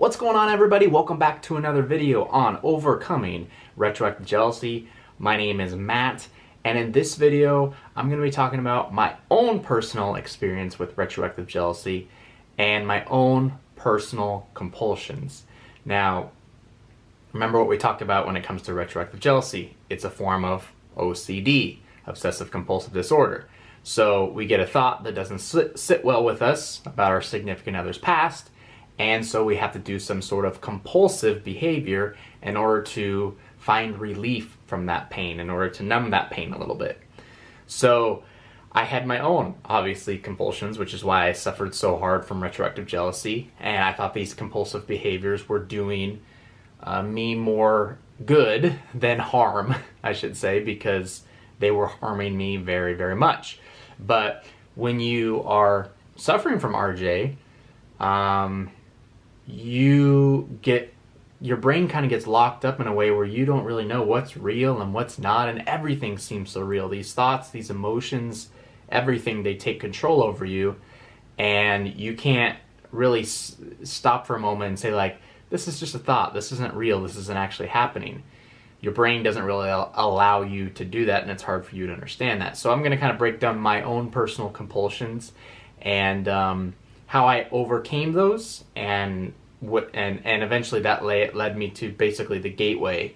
What's going on, everybody? Welcome back to another video on overcoming retroactive jealousy. My name is Matt, and in this video I'm going to be talking about my own personal experience with retroactive jealousy and my own personal compulsions. Now, remember what we talked about when it comes to retroactive jealousy. It's a form of OCD, obsessive compulsive disorder. So we get a thought that doesn't sit well with us about our significant other's past, and so we have to do some sort of compulsive behavior in order to find relief from that pain, in order to numb that pain a little bit. So I had my own, obviously, compulsions, which is why I suffered so hard from retroactive jealousy. And I thought these compulsive behaviors were doing me more good than harm, I should say, because they were harming me very, very much. But when you are suffering from RJ, your brain kind of gets locked up in a way where you don't really know what's real and what's not, and everything seems so real. These thoughts, these emotions, everything, they take control over you, and you can't really stop for a moment and say, like, this is just a thought, this isn't real, this isn't actually happening. Your brain doesn't really allow you to do that, and it's hard for you to understand that. So I'm going to kind of break down my own personal compulsions and how I overcame those, and eventually that led me to basically the gateway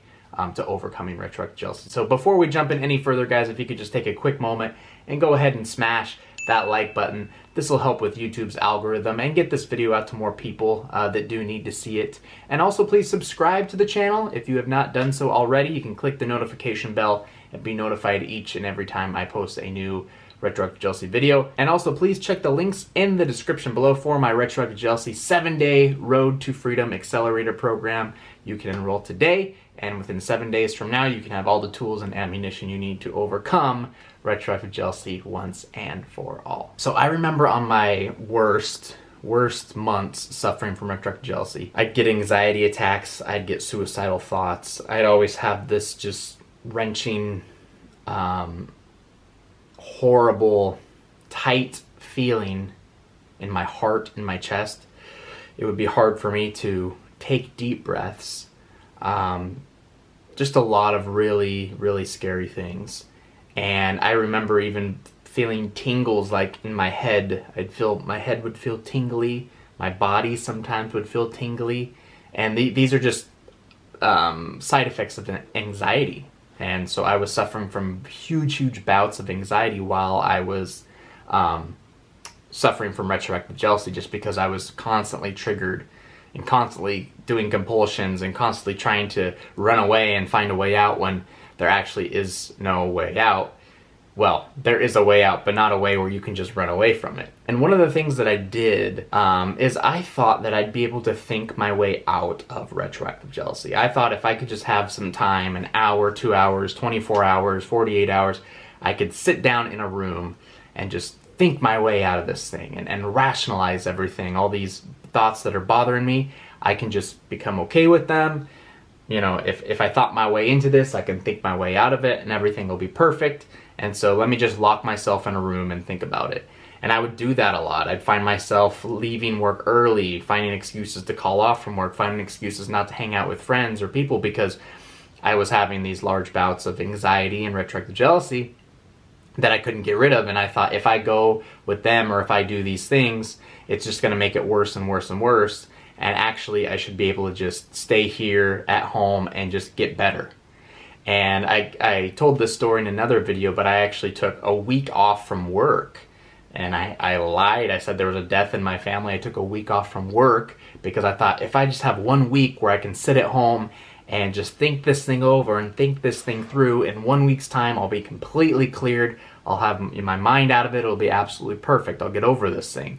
to overcoming retroactive jealousy. So before we jump in any further, guys, if you could just take a quick moment and go ahead and smash that like button. This will help with YouTube's algorithm and get this video out to more people that do need to see it. And also, please subscribe to the channel if you have not done so already. You can click the notification bell and be notified each and every time I post a new retroactive jealousy video. And also, please check the links in the description below for my retroactive jealousy 7-day Road to Freedom Accelerator program. You can enroll today, and within 7 days from now, you can have all the tools and ammunition you need to overcome retroactive jealousy once and for all. So I remember on my worst months suffering from retroactive jealousy, I'd get anxiety attacks, I'd get suicidal thoughts, I'd always have this just wrenching, horrible, tight feeling in my heart, in my chest. It would be hard for me to take deep breaths. Just a lot of really, really scary things. And I remember even feeling tingles, like in my head. My head would feel tingly. My body sometimes would feel tingly. And these are just side effects of anxiety. And so I was suffering from huge bouts of anxiety while I was suffering from retroactive jealousy, just because I was constantly triggered and constantly doing compulsions and constantly trying to run away and find a way out when there actually is no way out. Well, there is a way out, but not a way where you can just run away from it. And one of the things that I did is I thought that I'd be able to think my way out of retroactive jealousy. I thought if I could just have some time, an hour, 2 hours, 24 hours, 48 hours, I could sit down in a room and just think my way out of this thing and rationalize everything, all these thoughts that are bothering me. I can just become okay with them. You know, if I thought my way into this, I can think my way out of it and everything will be perfect. And so let me just lock myself in a room and think about it. And I would do that a lot. I'd find myself leaving work early, finding excuses to call off from work, finding excuses not to hang out with friends or people because I was having these large bouts of anxiety and retroactive jealousy that I couldn't get rid of. And I thought, if I go with them or if I do these things, it's just going to make it worse and worse and worse. And actually, I should be able to just stay here at home and just get better. And I told this story in another video, but I actually took a week off from work. And I lied. I said there was a death in my family. I took a week off from work because I thought, if I just have 1 week where I can sit at home and just think this thing over and think this thing through, in 1 week's time, I'll be completely cleared. I'll have my mind out of it. It'll be absolutely perfect. I'll get over this thing.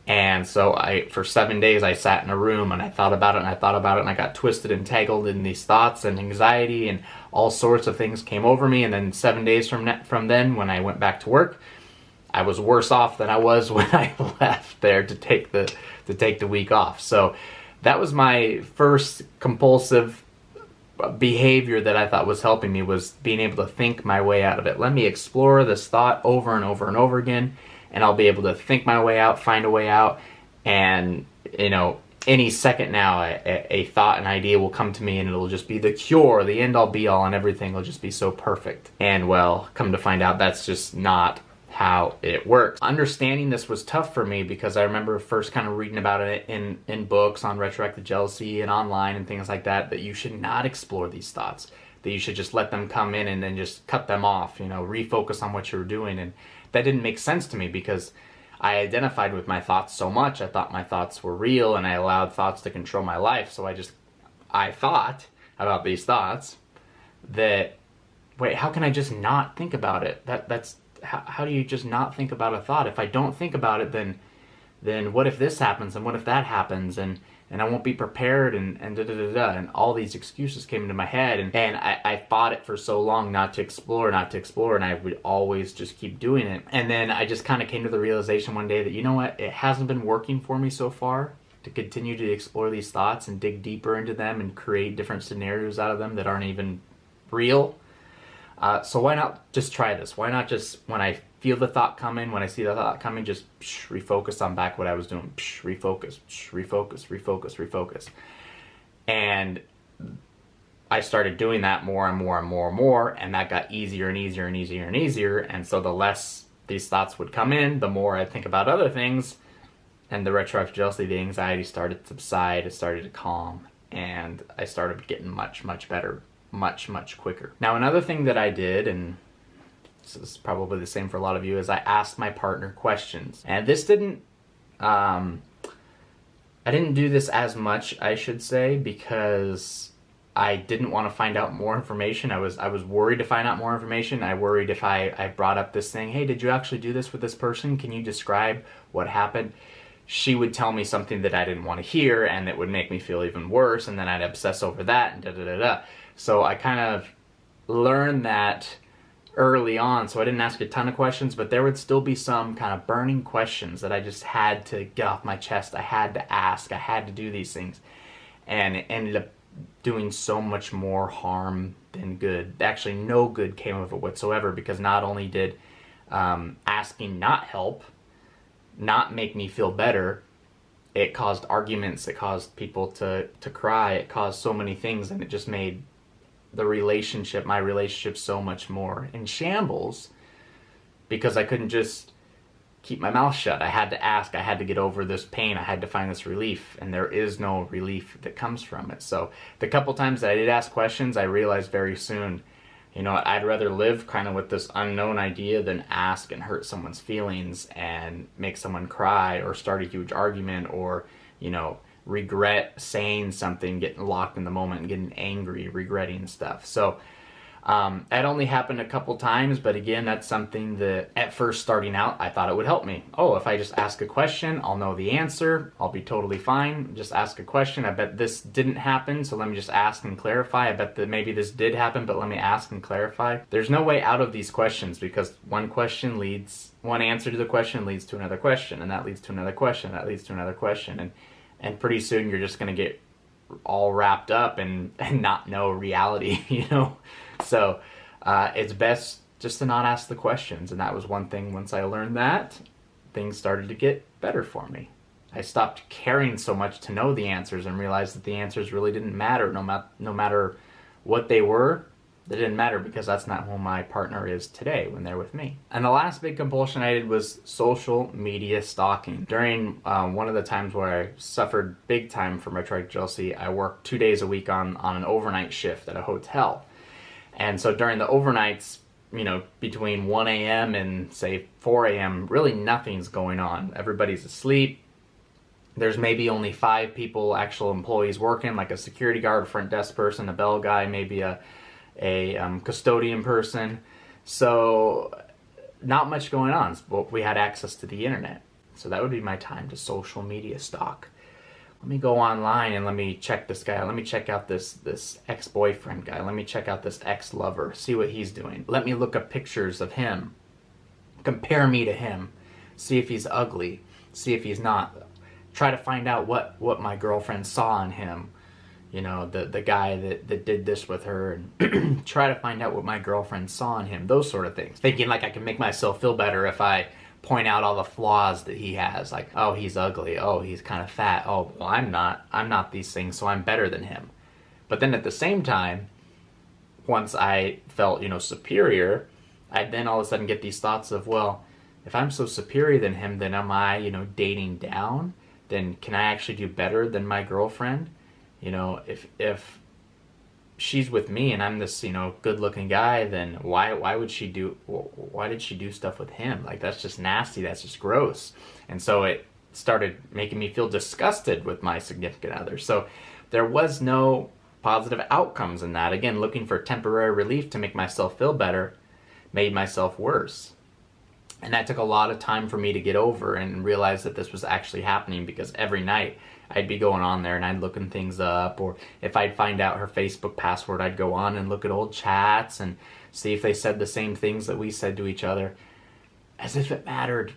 And so for 7 days, I sat in a room and I thought about it and I thought about it, and I got twisted and tangled in these thoughts, and anxiety and all sorts of things came over me. And then 7 days from then, when I went back to work, I was worse off than I was when I left there to take the week off. So that was my first compulsive behavior that I thought was helping me, was being able to think my way out of it. Let me explore this thought over and over and over again, and I'll be able to think my way out, find a way out, and, you know, any second now, a thought, an idea will come to me and it'll just be the cure, the end all be all, and everything will just be so perfect. And well, come to find out that's just not how it works. Understanding this was tough for me because I remember first kind of reading about it in books on retroactive jealousy and online and things like that, that you should not explore these thoughts, that you should just let them come in and then just cut them off, you know, refocus on what you're doing. And that didn't make sense to me because I identified with my thoughts so much. I thought my thoughts were real and I allowed thoughts to control my life. So I thought about these thoughts that, wait, how can I just not think about it? How do you just not think about a thought? If I don't think about it, then what if this happens and what if that happens and I won't be prepared and and all these excuses came into my head and I fought it for so long not to explore, and I would always just keep doing it. And then I just kind of came to the realization one day that, you know what, it hasn't been working for me so far to continue to explore these thoughts and dig deeper into them and create different scenarios out of them that aren't even real. So why not just try this? Why not just, when I feel the thought coming, when I see the thought coming, just refocus on back what I was doing. Refocus. And I started doing that more and more, and that got easier and easier. And so the less these thoughts would come in, the more I'd think about other things, and the retroactive jealousy, the anxiety started to subside, it started to calm, and I started getting much better, much quicker. Now, another thing that I did, and this is probably the same for a lot of you, is I asked my partner questions. And this I didn't do this as much, I should say, because I didn't want to find out more information. I was worried to find out more information. I worried if I brought up this thing, hey, did you actually do this with this person? Can you describe what happened? She would tell me something that I didn't want to hear, and it would make me feel even worse, and then I'd obsess over that, and So I kind of learned that early on, so I didn't ask a ton of questions, but there would still be some kind of burning questions that I just had to get off my chest. I had to ask, I had to do these things, and it ended up doing so much more harm than good. Actually, no good came of it whatsoever, because not only did asking not help, not make me feel better, it caused arguments, it caused people to cry, it caused so many things, and it just made my relationship so much more in shambles, because I couldn't just keep my mouth shut. I had to ask, I had to get over this pain, I had to find this relief, and there is no relief that comes from it. So the couple times that I did ask questions, I realized very soon, you know, I'd rather live kind of with this unknown idea than ask and hurt someone's feelings and make someone cry or start a huge argument, or, you know, regret saying something, getting locked in the moment and getting angry, regretting stuff. So that only happened a couple times, but again, that's something that at first starting out, I thought it would help me. Oh, if I just ask a question, I'll know the answer, I'll be totally fine. Just ask a question. I bet this didn't happen, so let me just ask and clarify. I bet that maybe this did happen, but let me ask and clarify. There's no way out of these questions, because one answer to the question leads to another question, and that leads to another question, that leads to another question, and pretty soon you're just going to get all wrapped up and not know reality, you know? So it's best just to not ask the questions. And that was one thing, once I learned that, things started to get better for me. I stopped caring so much to know the answers and realized that the answers really didn't matter. No matter what they were, they didn't matter, because that's not who my partner is today when they're with me. And the last big compulsion I did was social media stalking. During one of the times where I suffered big time from retroactive jealousy, I worked 2 days a week on an overnight shift at a hotel. And so during the overnights, you know, between 1 a.m. and say 4 a.m., really nothing's going on. Everybody's asleep. There's maybe only 5 people, actual employees working, like a security guard, a front desk person, a bell guy, maybe a custodian person. So not much going on, but we had access to the internet. So that would be my time to social media stalk. Let me go online and let me check this guy. Let me check out this ex-boyfriend guy. Let me check out this ex-lover, see what he's doing. Let me look up pictures of him. Compare me to him. See if he's ugly. See if he's not. Try to find out what my girlfriend saw in him. You know, the guy that did this with her, and try to find out what my girlfriend saw in him. Those sort of things. Thinking like I can make myself feel better if I point out all the flaws that he has. Like, oh, he's ugly. Oh, he's kind of fat. Oh, well, I'm not these things, so I'm better than him. But then at the same time, once I felt, superior, I'd then all of a sudden get these thoughts of, well, if I'm so superior than him, then am I, dating down? Then can I actually do better than my girlfriend? If she's with me and I'm this, good-looking guy, then why did she do stuff with him? Like, that's just nasty. That's just gross. And so it started making me feel disgusted with my significant other. So there was no positive outcomes in that. Again, looking for temporary relief to make myself feel better made myself worse. And that took a lot of time for me to get over and realize that this was actually happening, because every night I'd be going on there and I'd looking things up, or if I'd find out her Facebook password, I'd go on and look at old chats and see if they said the same things that we said to each other, as if it mattered.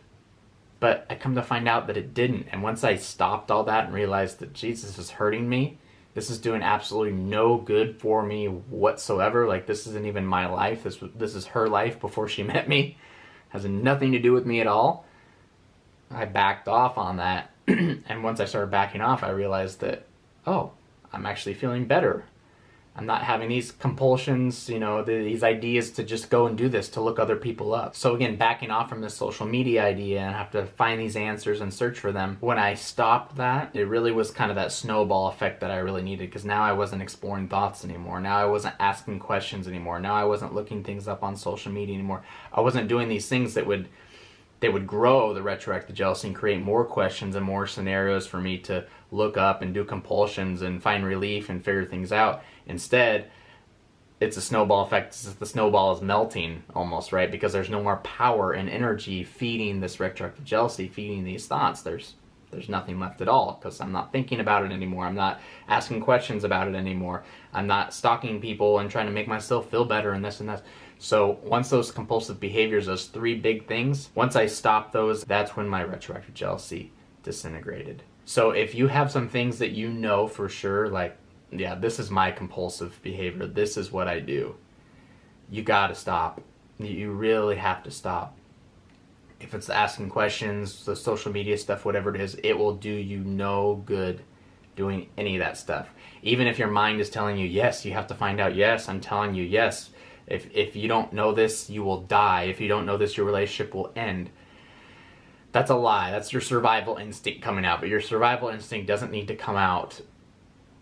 But I come to find out that it didn't. And once I stopped all that and realized that Jesus is hurting me, this is doing absolutely no good for me whatsoever. Like, this isn't even my life. This is her life before she met me. Has nothing to do with me at all. I backed off on that. And once I started backing off, I realized that, oh, I'm actually feeling better. I'm not having these compulsions, these ideas to just go and do this, to look other people up. So again, backing off from this social media idea and have to find these answers and search for them. When I stopped that, it really was kind of that snowball effect that I really needed, because now I wasn't exploring thoughts anymore. Now I wasn't asking questions anymore. Now I wasn't looking things up on social media anymore. I wasn't doing these things that would grow the retroactive jealousy and create more questions and more scenarios for me to look up and do compulsions and find relief and figure things out. Instead, it's a snowball effect. It's just the snowball is melting almost, right? Because there's no more power and energy feeding this retroactive jealousy, feeding these thoughts. There's nothing left at all, because I'm not thinking about it anymore. I'm not asking questions about it anymore. I'm not stalking people and trying to make myself feel better and this and that. So once those compulsive behaviors, those three big things, once I stopped those, that's when my retroactive jealousy disintegrated. So if you have some things that you know for sure, like, yeah, this is my compulsive behavior, this is what I do, you gotta stop. You really have to stop. If it's asking questions, the social media stuff, whatever it is, it will do you no good doing any of that stuff. Even if your mind is telling you, yes, you have to find out, yes, I'm telling you, yes, if you don't know this, you will die. If you don't know this, your relationship will end. That's a lie. That's your survival instinct coming out. But your survival instinct doesn't need to come out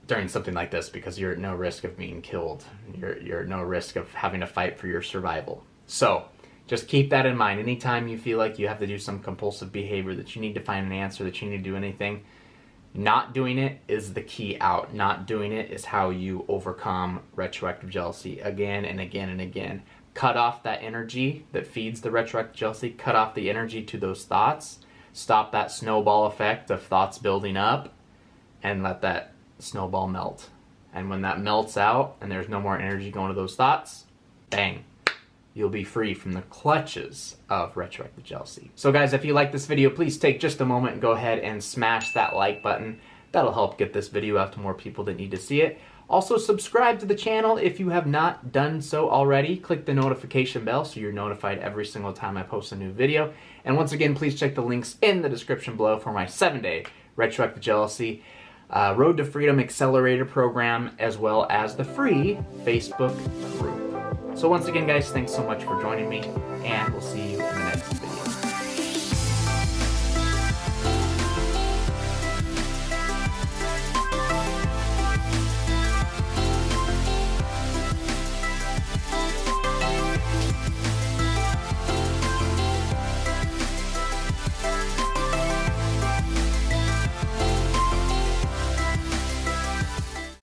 during something like this, because you're at no risk of being killed. You're at no risk of having to fight for your survival. So just keep that in mind. Anytime you feel like you have to do some compulsive behavior, that you need to find an answer, that you need to do anything, not doing it is the key out. Not doing it is how you overcome retroactive jealousy again and again and again. Cut off that energy that feeds the retroactive jealousy. Cut off the energy to those thoughts. Stop that snowball effect of thoughts building up, and let that snowball melt. And when that melts out and there's no more energy going to those thoughts, bang, you'll be free from the clutches of retroactive jealousy. So guys, if you like this video, please take just a moment and go ahead and smash that like button. That'll help get this video out to more people that need to see it. Also, subscribe to the channel if you have not done so already. Click the notification bell so you're notified every single time I post a new video. And once again, please check the links in the description below for my 7-day retroactive jealousy Road to Freedom Accelerator program, as well as the free Facebook group. So once again, guys, thanks so much for joining me, and we'll see you